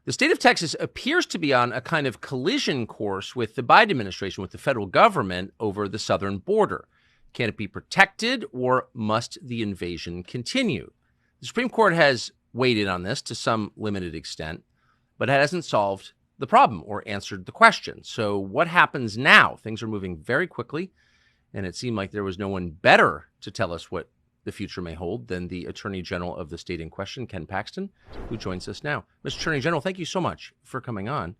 The state of Texas appears to be on a kind of collision course with the Biden administration, with the federal government over the southern border. Can it be protected, or must the invasion continue? The Supreme Court has weighed in on this to some limited extent, but it hasn't solved the problem or answered the question. So what happens now? Things are moving very quickly, and it seemed like there was no one better to tell us what the future may hold than the Attorney General of the state in question, Ken Paxton, who joins us now. Mr. Attorney General, thank you so much for coming on.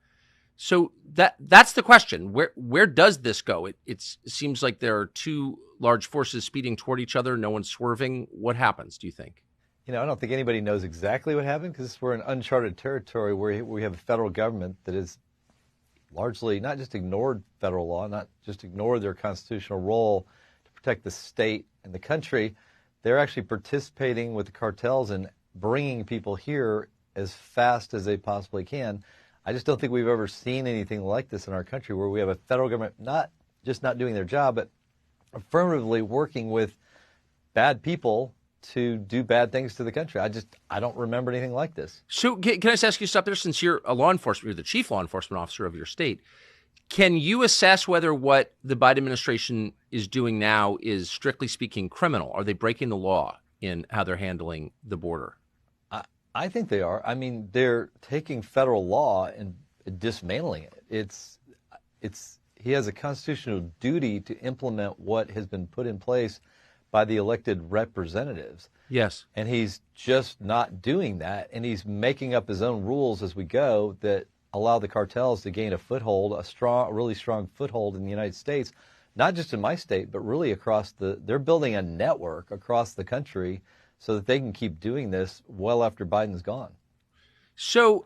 So that's the question. Where does this go? It seems like there are two large forces speeding toward each other. No one's swerving. What happens, do you think? I don't think anybody knows exactly what happened, because we're in uncharted territory where we have a federal government that has largely not just ignored federal law, not just ignored their constitutional role to protect the state and the country. They're actually participating with the cartels and bringing people here as fast as they possibly can. I just don't think we've ever seen anything like this in our country, where we have a federal government not doing their job, but affirmatively working with bad people to do bad things to the country. I don't remember anything like this. So can I just ask you something there, since you're you're the chief law enforcement officer of your state? Can you assess whether what the Biden administration is doing now is, strictly speaking, criminal? Are they breaking the law in how they're handling the border? I think they are. I mean, they're taking federal law and dismantling it. He has a constitutional duty to implement what has been put in place by the elected representatives. Yes. And he's just not doing that, and he's making up his own rules as we go that allow the cartels to gain a foothold, a really strong foothold in the United States, not just in my state, but really across they're building a network across the country so that they can keep doing this well after Biden's gone. So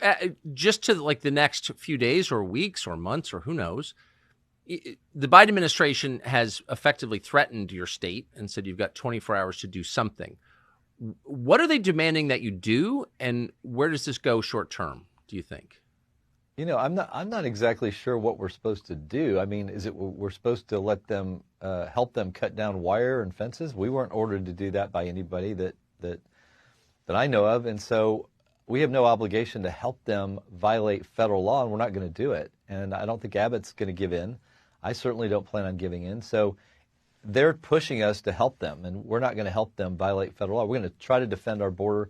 just to the next few days or weeks or months or who knows, the Biden administration has effectively threatened your state and said you've got 24 hours to do something. What are they demanding that you do, and where does this go short term, do you think? I'm not exactly sure what we're supposed to do. I mean, is it we're supposed to let them help them cut down wire and fences? We weren't ordered to do that by anybody that I know of, and so we have no obligation to help them violate federal law, and we're not going to do it. And I don't think Abbott's going to give in. I certainly don't plan on giving in. So they're pushing us to help them, and we're not going to help them violate federal law. We're going to try to defend our border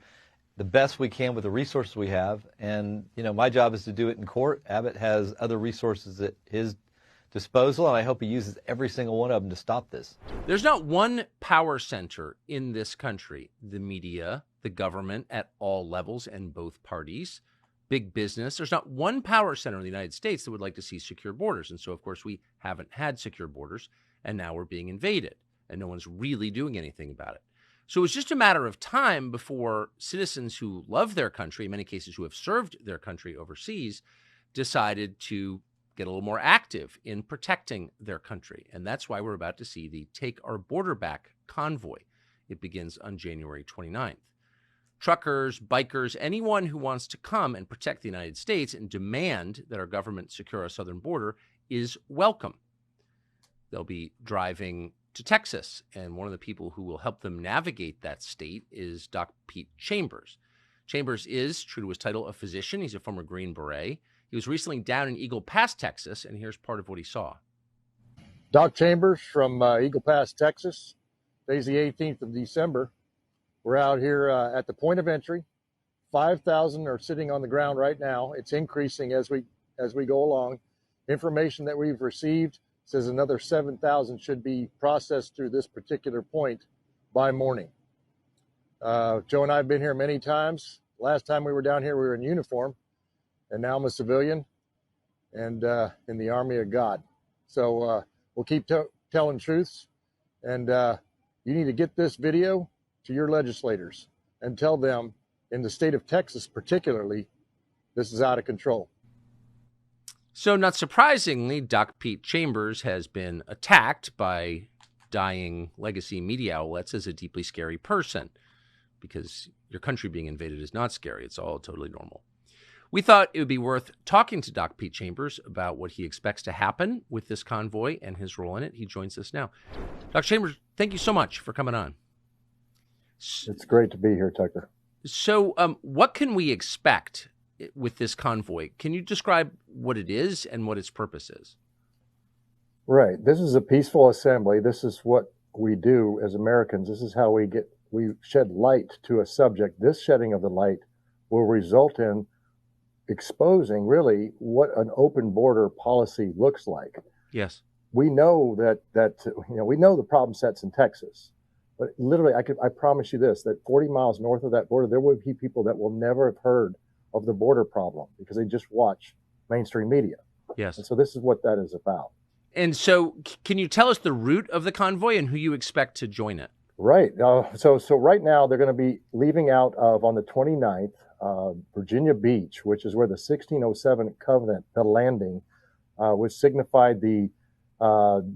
the best we can with the resources we have. And, my job is to do it in court. Abbott has other resources at his disposal, and I hope he uses every single one of them to stop this. There's not one power center in this country, the media, the government at all levels and both parties, big business. There's not one power center in the United States that would like to see secure borders. And so, of course, we haven't had secure borders, and now we're being invaded, and no one's really doing anything about it. So it's just a matter of time before citizens who love their country, in many cases who have served their country overseas, decided to get a little more active in protecting their country. And that's why we're about to see the Take Our Border Back convoy. It begins on January 29th. Truckers, bikers, anyone who wants to come and protect the United States and demand that our government secure our southern border is welcome. They'll be driving to Texas, and one of the people who will help them navigate that state is Doc Pete Chambers. Chambers is, true to his title, a physician. He's a former Green Beret. He was recently down in Eagle Pass, Texas, and here's part of what he saw. Doc Chambers from Eagle Pass, Texas. Today's the 18th of December. We're out here at the point of entry. 5,000 are sitting on the ground right now. It's increasing as we go along. Information that we've received says another 7,000 should be processed through this particular point by morning. Joe and I have been here many times. Last time we were down here, we were in uniform, and now I'm a civilian and in the Army of God. So we'll keep telling truths, and you need to get this video to your legislators and tell them, in the state of Texas particularly, this is out of control. So not surprisingly, Doc Pete Chambers has been attacked by dying legacy media outlets as a deeply scary person, because your country being invaded is not scary. It's all totally normal. We thought it would be worth talking to Doc Pete Chambers about what he expects to happen with this convoy and his role in it. He joins us now. Dr. Chambers, thank you so much for coming on. It's great to be here, Tucker. So what can we expect with this convoy. Can you describe what it is and what its purpose is? Right. This is a peaceful assembly. This is what we do as Americans. This is how we shed light to a subject. This shedding of the light will result in exposing really what an open border policy looks like. Yes. We know we know the problem sets in Texas, but literally I promise you this, that 40 miles north of that border, there will be people that will never have heard of the border problem because they just watch mainstream media. Yes. And so this is what that is about. And so can you tell us the route of the convoy and who you expect to join it? Right. So right now they're going to be leaving out of on the 29th, Virginia Beach, which is where the 1607 Covenant, the landing, which signified the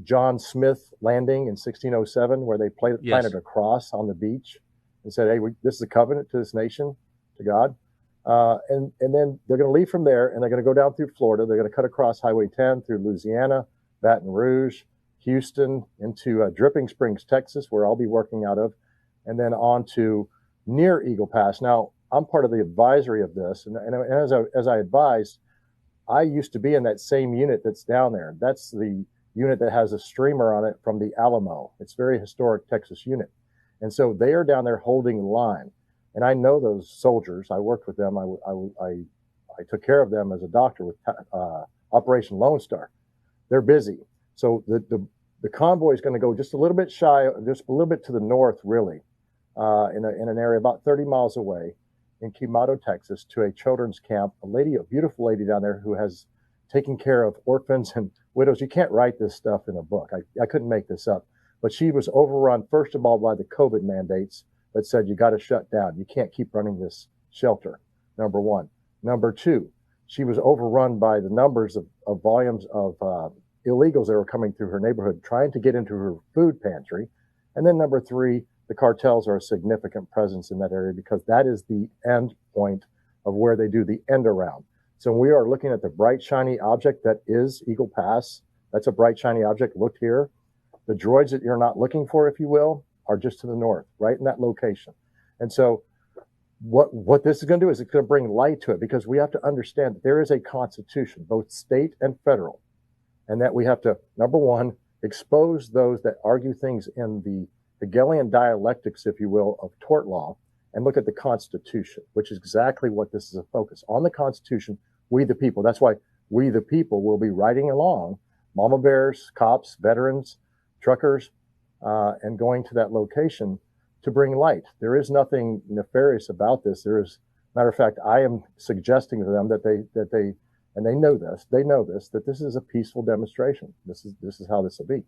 John Smith landing in 1607, where they planted a cross on the beach and said, "Hey, this is a covenant to this nation, to God." And then they're going to leave from there, and they're going to go down through Florida. They're going to cut across Highway 10 through Louisiana, Baton Rouge, Houston, into Dripping Springs, Texas, where I'll be working out of, and then on to near Eagle Pass. Now, I'm part of the advisory of this, and as I advised, I used to be in that same unit that's down there. That's the unit that has a streamer on it from the Alamo. It's a very historic Texas unit. And so they are down there holding the line. And I know those soldiers. I worked with them. I took care of them as a doctor with Operation Lone Star. They're busy. So the convoy is going to go just a little bit just a little bit to the north, really, in an area about 30 miles away in Quemado, Texas, to a children's camp. A beautiful lady down there who has taken care of orphans and widows. You can't write this stuff in a book. I couldn't make this up. But she was overrun, first of all, by the COVID mandates that said you got to shut down. You can't keep running this shelter, number one. Number two, she was overrun by the numbers of volumes of illegals that were coming through her neighborhood, trying to get into her food pantry. And then number three, the cartels are a significant presence in that area because that is the end point of where they do the end around. So we are looking at the bright, shiny object that is Eagle Pass. That's a bright, shiny object. Look here. The droids that you're not looking for, if you will, are just to the north, right in that location. And so what this is going to do is it's going to bring light to it because we have to understand that there is a constitution, both state and federal, and that we have to, number one, expose those that argue things in the Hegelian dialectics, if you will, of tort law, and look at the Constitution, which is exactly what this is a focus on. The Constitution, we the people. That's why we the people will be riding along, mama bears, cops, veterans, truckers, and going to that location to bring light. There is nothing nefarious about this. Matter of fact, I am suggesting to them that they and they know this, that this is a peaceful demonstration. This is how this will be.